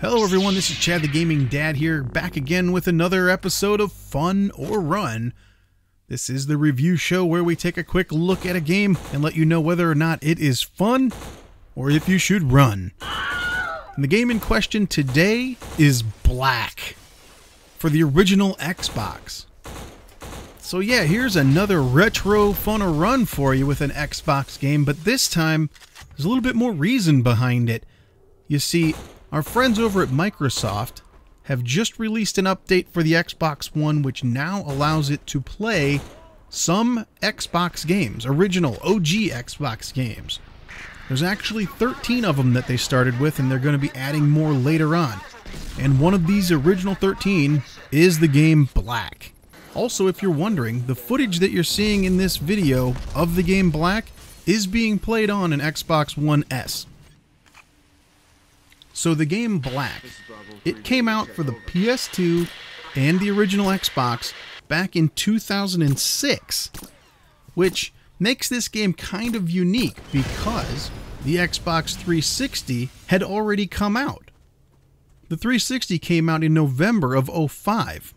Hello everyone, this is Chad the Gaming Dad here, back again with another episode of Fun or Run. This is the review show where we take a quick look at a game and let you know whether or not it is fun or if you should run. And the game in question today is Black for the original Xbox. So yeah, here's another retro Fun or Run for you with an Xbox game, but this time there's a little bit more reason behind it. You see, our friends over at Microsoft have just released an update for the Xbox One which now allows it to play some Xbox games, original OG Xbox games. There's actually 13 of them that they started with, and they're going to be adding more later on. And one of these original 13 is the game Black. Also, if you're wondering, the footage that you're seeing in this video of the game Black is being played on an Xbox One S. So the game Black, it came out for the PS2 and the original Xbox back in 2006, which makes this game kind of unique because the Xbox 360 had already come out. The 360 came out in November of 2005,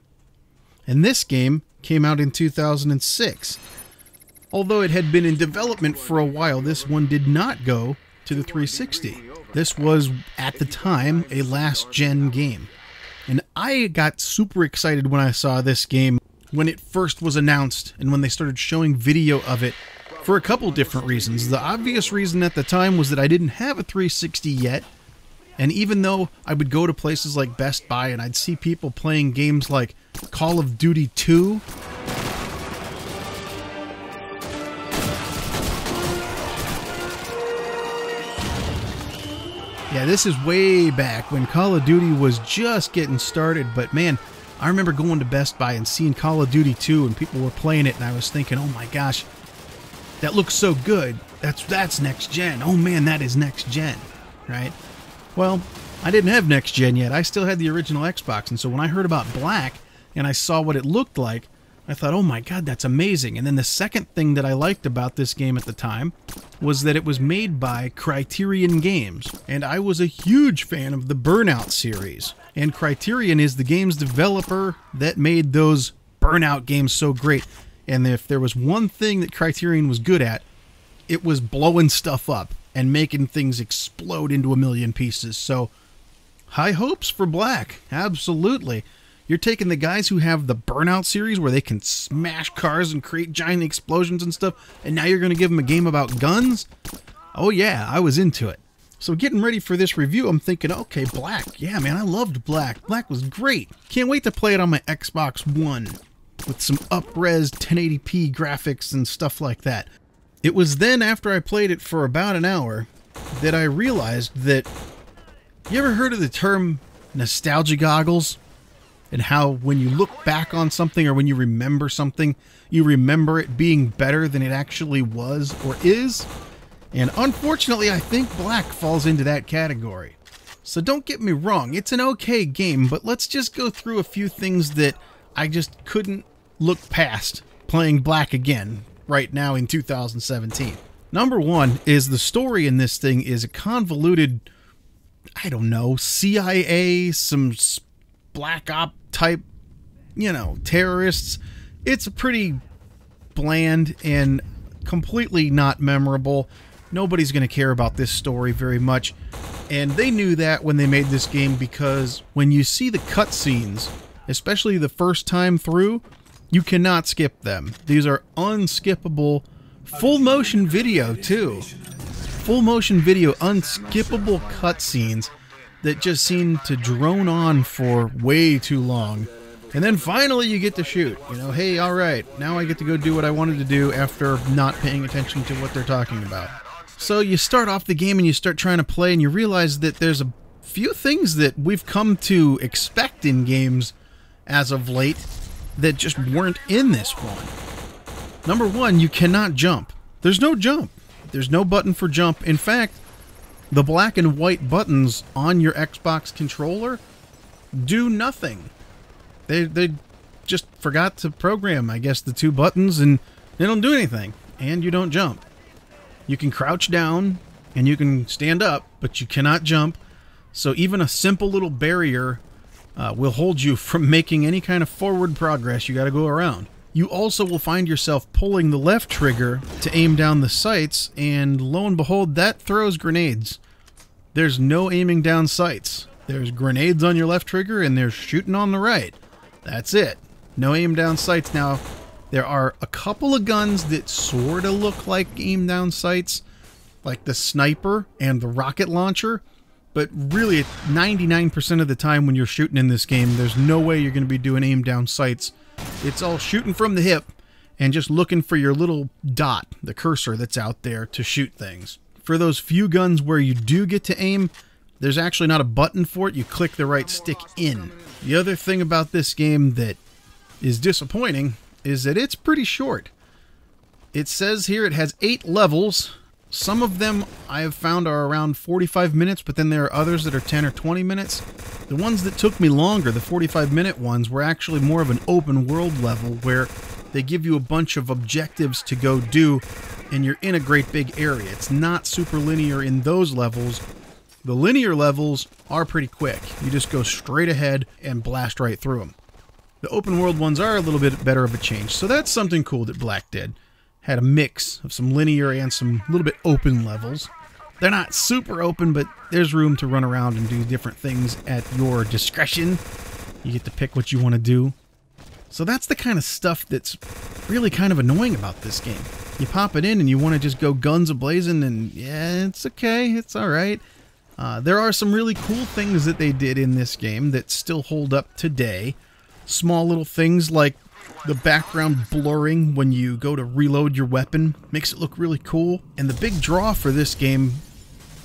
and this game came out in 2006. Although it had been in development for a while, this one did not go to the 360. This was, at the time, a last-gen game. And I got super excited when I saw this game when it first was announced and when they started showing video of it for a couple different reasons. The obvious reason at the time was that I didn't have a 360 yet, and even though I would go to places like Best Buy and I'd see people playing games like Call of Duty 2, yeah, this is way back when Call of Duty was just getting started, but man, I remember going to Best Buy and seeing Call of Duty 2 and people were playing it, and I was thinking, oh my gosh, that looks so good. That's next gen. Oh man, that is next gen, right? Well, I didn't have next gen yet. I still had the original Xbox, and so when I heard about Black and I saw what it looked like, I thought, oh my god, that's amazing. And then the second thing that I liked about this game at the time was that it was made by Criterion Games. And I was a huge fan of the Burnout series. And Criterion is the game's developer that made those Burnout games so great. And if there was one thing that Criterion was good at, it was blowing stuff up and making things explode into a million pieces. So, high hopes for Black. Absolutely. You're taking the guys who have the Burnout series where they can smash cars and create giant explosions and stuff, and now you're going to give them a game about guns? Oh yeah, I was into it. So getting ready for this review, I'm thinking, okay, Black. Yeah, man, I loved Black. Black was great. Can't wait to play it on my Xbox One with some up-res 1080p graphics and stuff like that. It was then, after I played it for about an hour, that I realized that... You ever heard of the term nostalgia goggles? And how when you look back on something or when you remember something, you remember it being better than it actually was or is? And unfortunately, I think Black falls into that category. So don't get me wrong, it's an okay game, but let's just go through a few things that I just couldn't look past playing Black again right now in 2017. Number one is the story in this thing is a convoluted, I don't know, CIA, some Black Op type, you know, terrorists. It's a pretty bland and completely not memorable. Nobody's going to care about this story very much, and they knew that when they made this game, because when you see the cutscenes, especially the first time through, you cannot skip them. These are unskippable, full motion video too. Full motion video, unskippable cutscenes that just seem to drone on for way too long. And then finally you get to shoot. You know, hey, alright, now I get to go do what I wanted to do after not paying attention to what they're talking about. So you start off the game and you start trying to play, and you realize that there's a few things that we've come to expect in games as of late that just weren't in this one. Number one, you cannot jump. There's no jump. There's no button for jump. In fact, the black and white buttons on your Xbox controller do nothing. They just forgot to program, I guess, the two buttons, and they don't do anything. And you don't jump. You can crouch down and you can stand up, but you cannot jump. So even a simple little barrier will hold you from making any kind of forward progress. You got to go around. You also will find yourself pulling the left trigger to aim down the sights, and lo and behold, that throws grenades. There's no aiming down sights. There's grenades on your left trigger, and there's shooting on the right. That's it. No aim down sights. Now, there are a couple of guns that sort of look like aim down sights, like the sniper and the rocket launcher. But really, 99% of the time when you're shooting in this game, there's no way you're going to be doing aim down sights. It's all shooting from the hip and just looking for your little dot, the cursor that's out there, to shoot things. For those few guns where you do get to aim, there's actually not a button for it. You click the right stick in. The other thing about this game that is disappointing is that it's pretty short. It says here it has 8 levels. Some of them I have found are around 45 minutes, but then there are others that are 10 or 20 minutes. The ones that took me longer, the 45-minute ones, were actually more of an open world level where they give you a bunch of objectives to go do, and you're in a great big area. It's not super linear in those levels. The linear levels are pretty quick. You just go straight ahead and blast right through them. The open world ones are a little bit better of a change, so that's something cool that Black did. Had a mix of some linear and some little bit open levels. They're not super open, but there's room to run around and do different things at your discretion. You get to pick what you want to do. So that's the kind of stuff that's really kind of annoying about this game. You pop it in and you want to just go guns a-blazing, and yeah, it's okay, it's alright. There are some really cool things that they did in this game that still hold up today. Small little things like the background blurring when you go to reload your weapon makes it look really cool. And the big draw for this game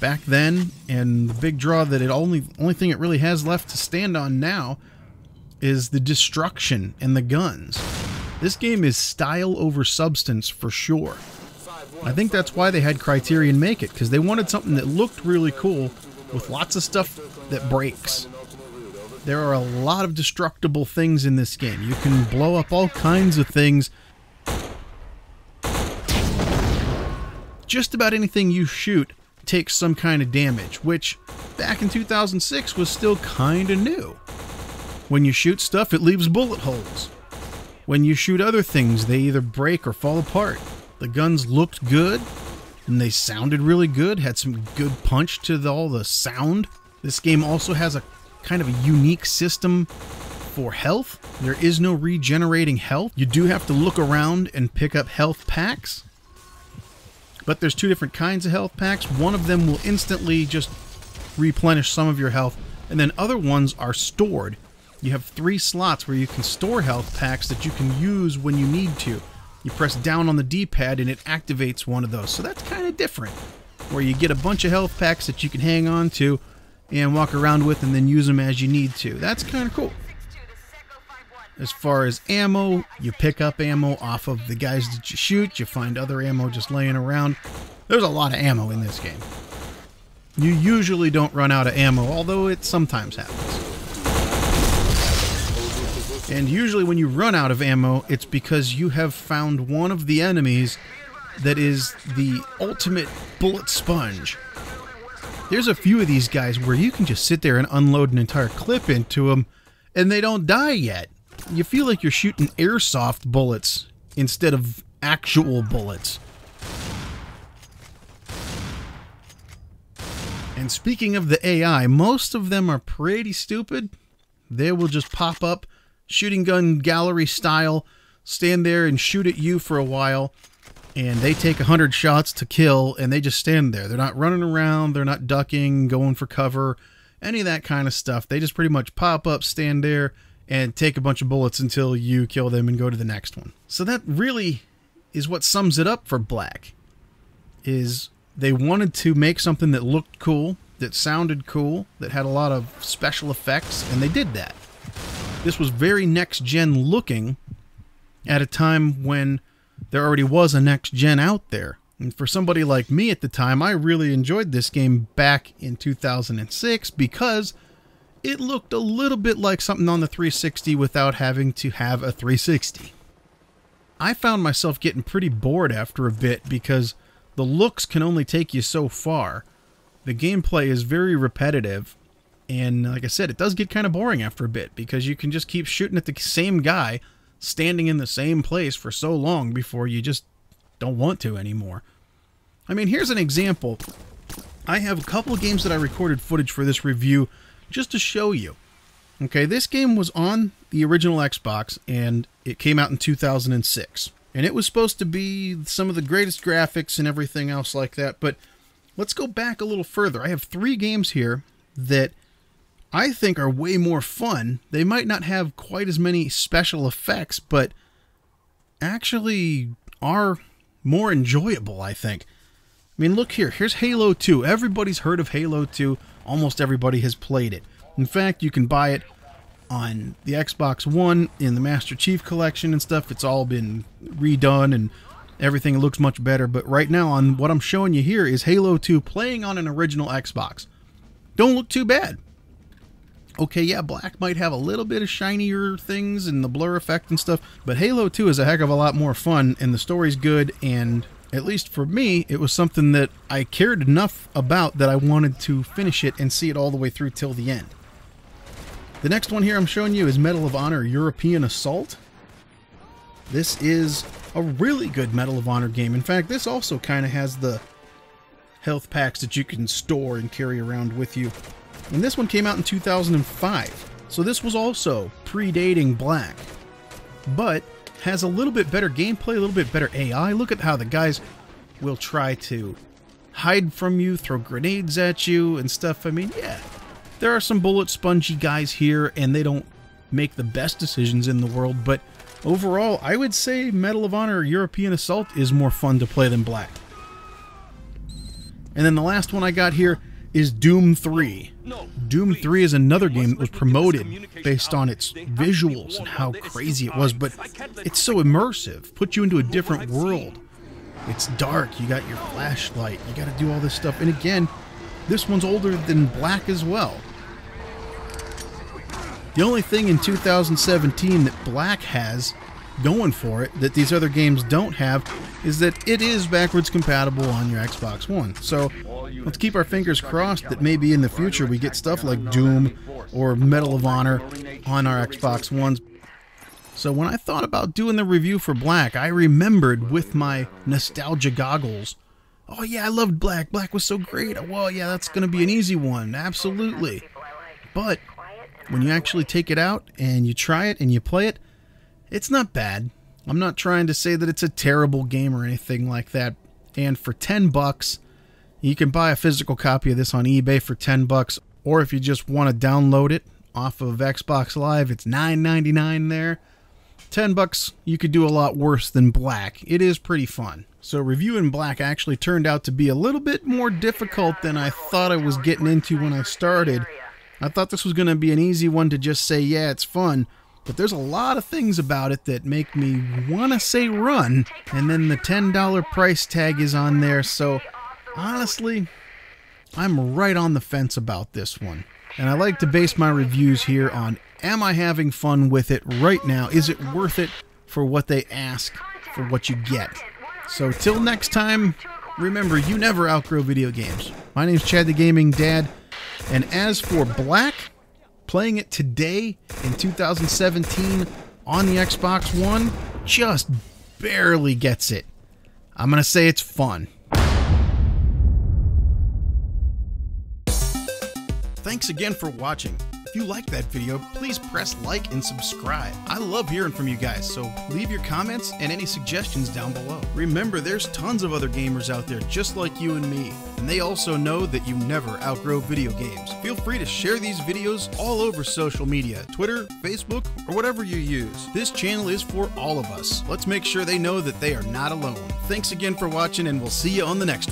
back then, and the big draw that only thing it really has left to stand on now, is the destruction and the guns. This game is style over substance for sure. I think that's why they had Criterion make it, because they wanted something that looked really cool with lots of stuff that breaks. There are a lot of destructible things in this game. You can blow up all kinds of things. Just about anything you shoot takes some kind of damage, which back in 2006 was still kind of new. When you shoot stuff, it leaves bullet holes. When you shoot other things, they either break or fall apart. The guns looked good, and they sounded really good, had some good punch to all the sound. This game also has a kind of a unique system for health. There is no regenerating health. You do have to look around and pick up health packs. But there's 2 different kinds of health packs. One of them will instantly just replenish some of your health, and then other ones are stored. You have 3 slots where you can store health packs that you can use when you need to. You press down on the D-pad and it activates one of those. So that's kind of different, where you get a bunch of health packs that you can hang on to and walk around with and then use them as you need to. That's kind of cool. As far as ammo, you pick up ammo off of the guys that you shoot. You find other ammo just laying around. There's a lot of ammo in this game. You usually don't run out of ammo, although it sometimes happens. And usually when you run out of ammo, it's because you have found one of the enemies that is the ultimate bullet sponge. There's a few of these guys where you can just sit there and unload an entire clip into them, and they don't die yet. You feel like you're shooting airsoft bullets instead of actual bullets. And speaking of the AI, most of them are pretty stupid. They will just pop up, shooting gun gallery style, stand there and shoot at you for a while, and they take 100 shots to kill, and they just stand there. They're not running around, they're not ducking, going for cover, any of that kind of stuff. They just pretty much pop up, stand there, and take a bunch of bullets until you kill them and go to the next one. So that really is what sums it up for Black, is they wanted to make something that looked cool, that sounded cool, that had a lot of special effects, and they did that. This was very next-gen looking at a time when there already was a next-gen out there. And for somebody like me at the time, I really enjoyed this game back in 2006 because it looked a little bit like something on the 360 without having to have a 360. I found myself getting pretty bored after a bit because the looks can only take you so far. The gameplay is very repetitive, And like I said, it does get kind of boring after a bit because you can just keep shooting at the same guy standing in the same place for so long before you just don't want to anymore. I mean, here's an example. I have a couple of games that I recorded footage for this review just to show you. Okay, this game was on the original Xbox and it came out in 2006. And it was supposed to be some of the greatest graphics and everything else like that. But let's go back a little further. I have 3 games here that I think are way more fun. They might not have quite as many special effects, but actually are more enjoyable, I think. I mean, look here. Here's Halo 2. Everybody's heard of Halo 2. Almost everybody has played it. In fact, you can buy it on the Xbox One in the Master Chief Collection and stuff. It's all been redone and everything looks much better. But right now, on what I'm showing you here is Halo 2 playing on an original Xbox. Don't look too bad. Okay, yeah, black might have a little bit of shinier things and the blur effect and stuff, but Halo 2 is a heck of a lot more fun, and the story's good, and at least for me, it was something that I cared enough about that I wanted to finish it and see it all the way through till the end. The next one here I'm showing you is Medal of Honor European Assault. This is a really good Medal of Honor game. In fact, this also kind of has the health packs that you can store and carry around with you. And this one came out in 2005, so this was also predating Black, but has a little bit better gameplay, a little bit better AI. Look at how the guys will try to hide from you, throw grenades at you and stuff. I mean, yeah, there are some bullet spongy guys here, and they don't make the best decisions in the world, but overall, I would say Medal of Honor European Assault is more fun to play than Black. And then the last one I got here is Doom 3. Doom 3 is another game that was promoted based on its visuals and how crazy it was, but it's so immersive, puts you into a different world. It's dark, you got your flashlight, you got to do all this stuff, and again, this one's older than Black as well. The only thing in 2017 that Black has going for it that these other games don't have is that it is backwards compatible on your Xbox One. So let's keep our fingers crossed that maybe in the future we get stuff like Doom or Medal of Honor on our Xbox Ones. So when I thought about doing the review for Black, I remembered with my nostalgia goggles, oh yeah, I loved Black. Black was so great. Well, yeah, that's going to be an easy one. Absolutely. But when you actually take it out and you try it and you play it, it's not bad. I'm not trying to say that it's a terrible game or anything like that. And for $10, you can buy a physical copy of this on eBay for $10. Or if you just want to download it off of Xbox Live, it's $9.99 there. $10, you could do a lot worse than Black. It is pretty fun. So reviewing Black actually turned out to be a little bit more difficult than I thought I was getting into when I started. I thought this was going to be an easy one to just say, yeah, it's fun. But there's a lot of things about it that make me want to say run. And then the $10 price tag is on there. So honestly, I'm right on the fence about this one. And I like to base my reviews here on, am I having fun with it right now? Is it worth it for what they ask for what you get? So till next time, remember, you never outgrow video games. My name's Chad the Gaming Dad. And as for Black, playing it today in 2017 on the Xbox One just barely gets it. I'm going to say it's fun. Thanks again for watching. If you liked that video, please press like and subscribe. I love hearing from you guys, so leave your comments and any suggestions down below. Remember, there's tons of other gamers out there just like you and me, and they also know that you never outgrow video games. Feel free to share these videos all over social media, Twitter, Facebook, or whatever you use. This channel is for all of us. Let's make sure they know that they are not alone. Thanks again for watching, and we'll see you on the next one.